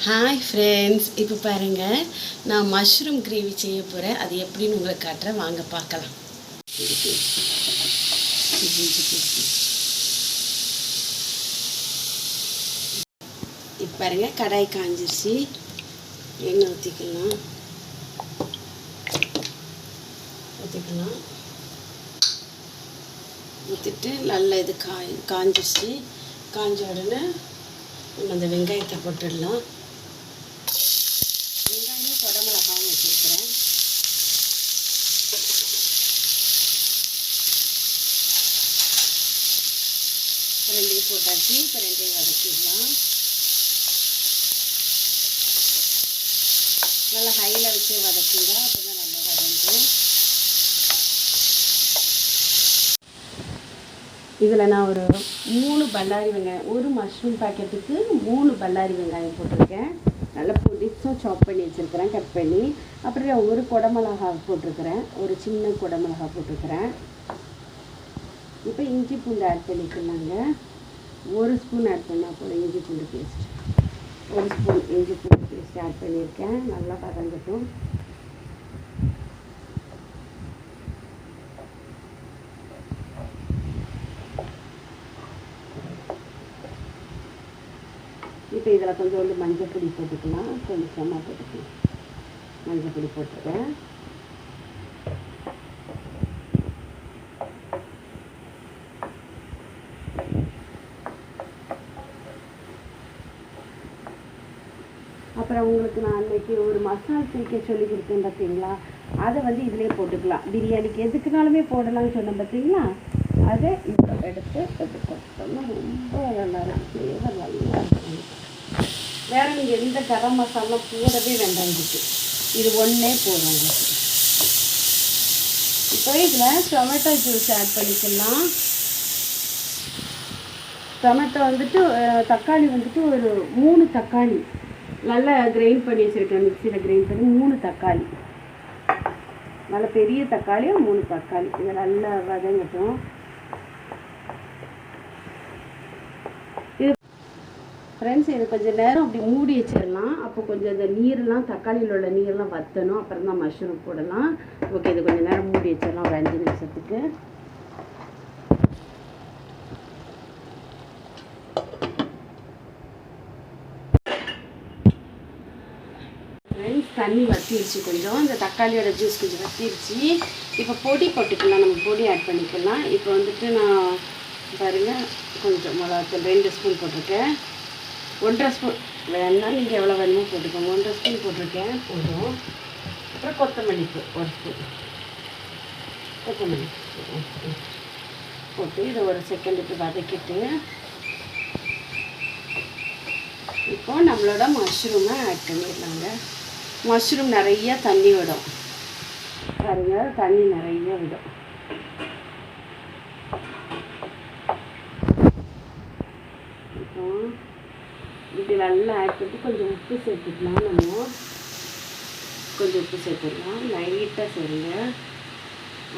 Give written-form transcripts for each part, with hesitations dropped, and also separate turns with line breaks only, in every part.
Hi friends, இப்போ பாருங்கள், நான் மஷ்ரூம் கிரேவி செய்ய போகிறேன். அது எப்படின்னு உங்களுக்கு காட்டுறேன், வாங்க பார்க்கலாம். இப்போ பாருங்கள், கடாய் காஞ்சிருச்சு. எண்ணெய் ஊற்றிக்கலாம். ஊற்றிட்டு நல்லா இது காஞ்சிருச்சு. காஞ்ச உடனே நம்ம அந்த வெங்காயத்தை போட்டுடலாம். வெங்காயமும் குடமிளகாவும் வச்சுருக்கிறேன். ரெண்டையும் போட்டாச்சு. இப்போ ரெண்டையும் வதக்கிடலாம். நல்லா ஹையில் வச்சு வதக்குங்க, அப்போ தான் நல்லா வதங்கும். இதில் நான் ஒரு 3 பல்லாரி வெங்காயம், ஒரு மஷ்ரூம் பாக்கெட்டுக்கு 3 பல்லாரி வெங்காயம் போட்டிருக்கேன். நல்லா பொடிசாக சாப் பண்ணி வச்சுருக்கிறேன், கட் பண்ணி. அப்புறம் ஒரு குடமிளகா போட்டிருக்கிறேன், ஒரு சின்ன குடமிளகா போட்டிருக்கிறேன். இப்போ இஞ்சி பூண்டு ஆட் பண்ணிக்கலாங்க. 1 ஸ்பூன் ஆட் பண்ணால் போதும் இஞ்சி பூண்டு பேஸ்ட். 1 ஸ்பூன் இஞ்சி பூண்டு பேஸ்ட் ஆட் பண்ணியிருக்கேன். நல்லா வதங்கட்டும். இப்போ இதில் கொஞ்சோண்டு மஞ்சள் பொடி போட்டுக்கலாம். கொஞ்சமாக போட்டுக்கலாம். மஞ்சள் பொடி போட்டுருக்கேன். அப்புறம் உங்களுக்கு நான் அன்றைக்கி ஒரு மசால் தூக்க சொல்லி கொடுத்தேன் பார்த்தீங்களா, அதை வந்து இதிலே போட்டுக்கலாம். பிரியாணிக்கு எதுக்குனாலுமே போடலாம்னு சொன்னேன் பார்த்தீங்களா, அதை இப்போ எடுத்து போட்டோம்னா ரொம்ப நல்லா இருக்கும். ஃப்ளேவர் நல்லா இருக்கும். வேறு நீங்கள் எந்த கரம் மசாலா போடவே வேண்டாம். இது ஒன்றே போதும் உங்களுக்கு. இப்போ இதில் டொமேட்டோ ஜூஸ் ஆட் பண்ணிக்கலாம். டொமேட்டோ வந்துட்டு தக்காளி வந்துட்டு ஒரு 3 தக்காளி நல்லா கிரைண்ட் பண்ணி வச்சுருக்கேன். மிக்சியில் கிரைண்ட் பண்ணி 3 தக்காளி, நல்ல பெரிய தக்காளியும் 3 தக்காளி. இதை நல்லா வதங்கட்டும். ஃப்ரெண்ட்ஸ், இது கொஞ்சம் நேரம் அப்படி மூடி வச்சிடலாம். அப்போ கொஞ்சம் இந்த நீரெலாம், தக்காளியில் உள்ள நீரெலாம் வற்றணும். அப்புறம் தான் மஷ்ரூம் போடலாம். ஓகே, இது கொஞ்சம் நேரம் மூடி வச்சிடலாம், ஒரு 5 நிமிஷத்துக்கு. ஃப்ரெண்ட்ஸ், தண்ணி வற்றிடுச்சு கொஞ்சம். இந்த தக்காளியோட ஜூஸ் கொஞ்சம் வற்றிடுச்சு. இப்போ பொடி போட்டுக்கலாம். நம்ம பொடி ஆட் பண்ணிக்கலாம். இப்போ வந்துட்டு நான் பாருங்கள், கொஞ்சம் மிளகாத்தூள் 2 ஸ்பூன் போட்டிருக்கேன். 1.5 ஸ்பூன் வேணால் நீங்கள் எவ்வளோ வேணுமோ போட்டுக்கோங்க. 1.5 ஸ்பூன் போட்டிருக்கேன், போதும். அப்புறம் கொத்தமல்லி 1 ஸ்பூன் கொத்தமல்லி போட்டு இதை ஒரு செகண்டுக்கு வதக்கிட்டு இப்போ நம்மளோட மஷ்ரூமை ஆட் பண்ணிடலாங்க. மஷ்ரூம் நிறைய தண்ணி விடும் பாருங்க, தண்ணி நிறைய விடும். இப்போ இப்படி நல்லா ஆட் பண்ணிட்டு கொஞ்சம் உப்பு சேர்த்துக்கலாம். நம்ம கொஞ்சம் உப்பு சேர்த்துக்கலாம், லைட்டாக சேருங்க.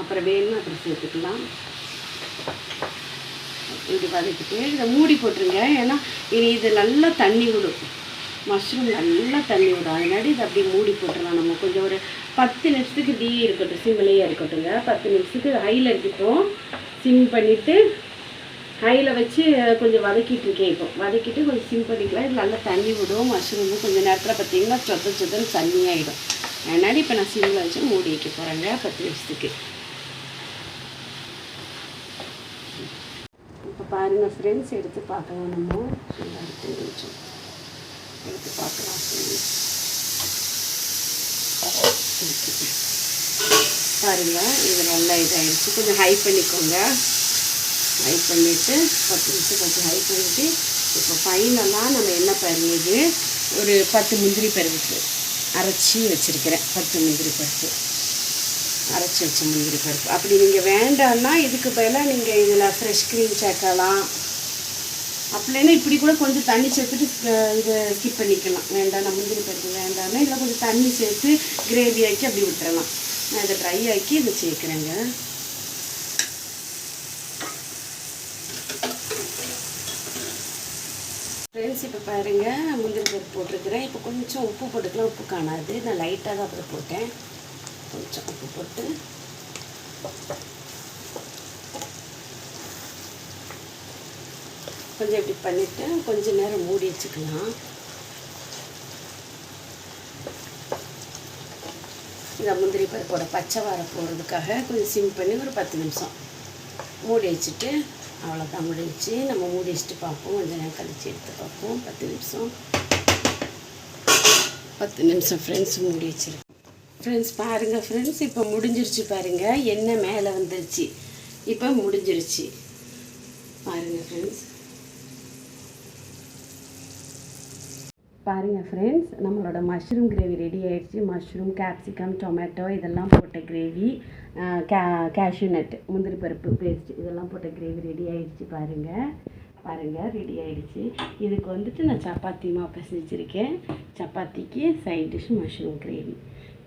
அப்புறம் வேணும்னு அப்புறம் சேர்த்துக்கலாம். இப்படி வதக்கிட்டு இதை மூடி போட்டுருங்க. ஏன்னா இது நல்லா தண்ணி விடும், மஷ்ரூம் நல்லா தண்ணி விடும். அதனால இதை அப்படி மூடி போட்டுடலாம். நம்ம கொஞ்சம் ஒரு 10 நிமிஷத்துக்கு இப்படியே இருக்கட்டும், சிம்மிலேயே இருக்கட்டுங்க. 10 நிமிஷத்துக்கு ஹையில் இருக்கட்டும். சிம் பண்ணிவிட்டு ஹையில் வச்சு கொஞ்சம் வதக்கிட்டுருக்கேன். இப்போ வதக்கிட்டு கொஞ்சம் சிம் பண்ணிக்கலாம். இது நல்லா தண்ணி விடும். மஷ்ரூமு கொஞ்சம் நேரத்தில் பார்த்தீங்கன்னா சொத்தன்னு தண்ணியாகிடும். அதனால் இப்போ நான் சிம்மில் வச்சு மூடி வைக்க போகிறேங்க 10 நிமிஷத்துக்கு. இப்போ பாருங்கள் ஃப்ரெண்ட்ஸ், எடுத்து பார்க்கலாம். நம்ம கொஞ்சம் எடுத்து பார்க்கலாம். பாருங்கள், இது நல்லா இதாகிடுச்சு. கொஞ்சம் ஹை பண்ணிக்கோங்க. ஹை பண்ணிவிட்டு 10 நிமிஷம் கொஞ்சம் ஹை பண்ணிவிட்டு இப்போ ஃபைனலாக நம்ம என்ன பாருங்க, ஒரு 10 முந்திரி பருப்பு அரைச்சி வச்சுருக்கிறேன். 10 முந்திரி பருப்பு அரைச்சி வச்ச முந்திரி பருப்பு. அப்படி நீங்கள் வேண்டான்னா இதுக்கு பதிலாக நீங்கள் இதில் ஃப்ரெஷ் க்ரீம் சேர்க்கலாம். அப்படின்னா இப்படி கூட கொஞ்சம் தண்ணி சேர்த்துட்டு இதை ஸ்கிப் பண்ணிக்கலாம். வேண்டாம், முந்திரி பருப்பு வேண்டாம்னா இதில் கொஞ்சம் தண்ணி சேர்த்து கிரேவி ஆக்கி அப்படி விட்டுறலாம். நான் இதை ட்ரை ஆக்கி இதை சேர்க்குறேங்க. ஃப்ரெண்ட்ஸ், இப்போ பாருங்கள் முந்திரி பருப்பு போட்டிருக்கிறேன். இப்போ கொஞ்சம் உப்பு போட்டுக்கலாம். உப்பு காணாது, நான் லைட்டாக தான் அப்புறம் போட்டேன். கொஞ்சம் உப்பு போட்டு கொஞ்சம் இப்படி பண்ணிவிட்டு கொஞ்சம் நேரம் மூடி வச்சுக்கலாம். இந்த முந்திரி பருப்போட பச்சை வாரம் போடுறதுக்காக கொஞ்சம் சிம் பண்ணி ஒரு 10 நிமிஷம் மூடி வச்சுட்டு, அவ்வளோதான் முடிஞ்சு. நம்ம மூடி வச்சுட்டு பார்ப்போம். கொஞ்சம் நேரம் கழிச்சு எடுத்து பார்ப்போம். 10 நிமிஷம் ஃப்ரெண்ட்ஸ் மூடி வச்சுருக்கேன். ஃப்ரெண்ட்ஸ் பாருங்கள் ஃப்ரெண்ட்ஸ், இப்போ முடிஞ்சிருச்சு பாருங்கள். எண்ணெய் மேலே வந்துருச்சு. இப்போ முடிஞ்சிருச்சு பாருங்கள் ஃப்ரெண்ட்ஸ். பாருங்கள் ஃப்ரெண்ட்ஸ், நம்மளோட மஷ்ரூம் கிரேவி ரெடி ஆகிடுச்சு. மஷ்ரூம், கேப்சிகம், டொமேட்டோ இதெல்லாம் போட்ட கிரேவி, கேஷ்யூ நட், முந்திரி பருப்பு பேஸ்ட் இதெல்லாம் போட்ட கிரேவி ரெடி ஆகிடுச்சு. பாருங்கள் ரெடி ஆகிடுச்சு. இதுக்கு வந்துட்டு நான் சப்பாத்தி மாவு பிசைஞ்சிருக்கேன். சப்பாத்திக்கு side dish mushroom gravy.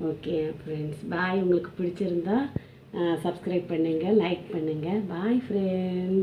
Okay friends, bye. உங்களுக்கு பிடிச்சிருந்தா சப்ஸ்கிரைப் பண்ணுங்கள், லைக் பண்ணுங்கள். Bye friends.